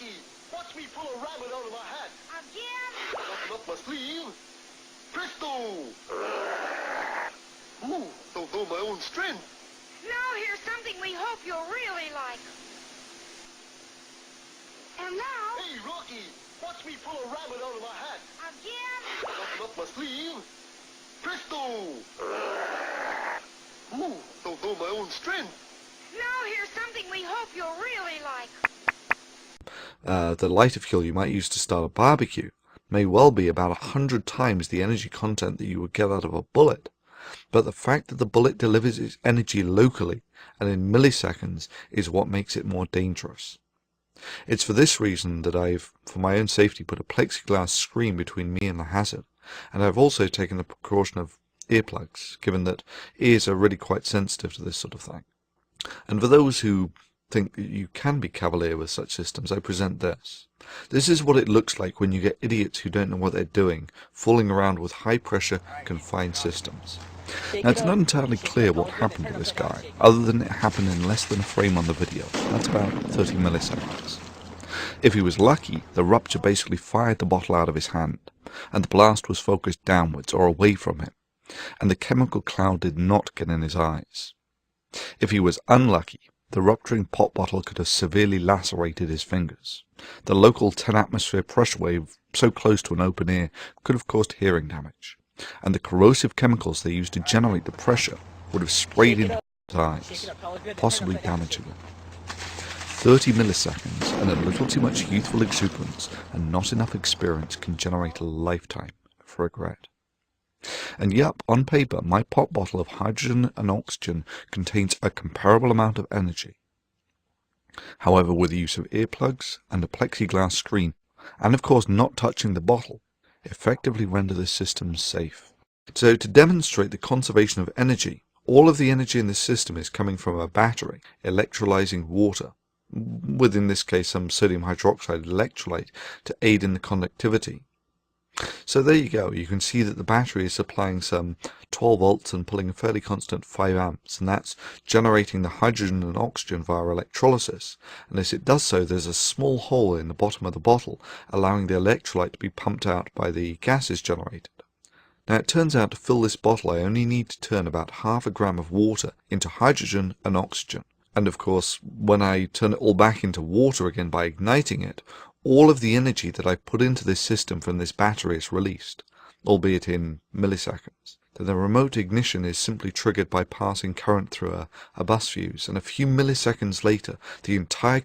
Rocky, watch me pull a rabbit out of my hat. Again? Nothing up my sleeve. Presto! Ooh, don't know my own strength. Now here's something we hope you'll really like. And now... Hey, Rocky, watch me pull a rabbit out of my hat. Again? Nothing up my sleeve. Presto! Ooh, don't know my own strength. Now here's something we hope you'll really like. The lighter fuel you might use to start a barbecue may well be about 100 times the energy content that you would get out of a bullet. But the fact that the bullet delivers its energy locally and in milliseconds is what makes it more dangerous. It's for this reason that I've, for my own safety, put a plexiglass screen between me and the hazard, and I've also taken the precaution of earplugs, given that ears are really quite sensitive to this sort of thing. And for those who think that you can be cavalier with such systems, I present this. This is what it looks like when you get idiots who don't know what they're doing, fooling around with high-pressure, confined systems. Now, it's not entirely clear what happened to this guy, other than it happened in less than a frame on the video. That's about 30 milliseconds. If he was lucky, the rupture basically fired the bottle out of his hand, and the blast was focused downwards or away from him, and the chemical cloud did not get in his eyes. If he was unlucky, the rupturing pop bottle could have severely lacerated his fingers. The local 10-atmosphere pressure wave so close to an open ear could have caused hearing damage, and the corrosive chemicals they used to generate the pressure would have sprayed into his eyes, possibly damaging them. 30 milliseconds and a little too much youthful exuberance and not enough experience can generate a lifetime of regret. And yep, on paper, my pop bottle of hydrogen and oxygen contains a comparable amount of energy. However, with the use of earplugs and a plexiglass screen, and of course not touching the bottle, effectively render this system safe. So to demonstrate the conservation of energy, all of the energy in this system is coming from a battery electrolyzing water, with in this case some sodium hydroxide electrolyte to aid in the conductivity. So there you go, you can see that the battery is supplying some 12 volts and pulling a fairly constant 5 amps, and that's generating the hydrogen and oxygen via electrolysis, and as it does so there's a small hole in the bottom of the bottle allowing the electrolyte to be pumped out by the gases generated. Now it turns out to fill this bottle I only need to turn about half a gram of water into hydrogen and oxygen, and of course when I turn it all back into water again by igniting it, all of the energy that I put into this system from this battery is released, albeit in milliseconds. The remote ignition is simply triggered by passing current through a bus fuse, and a few milliseconds later the entire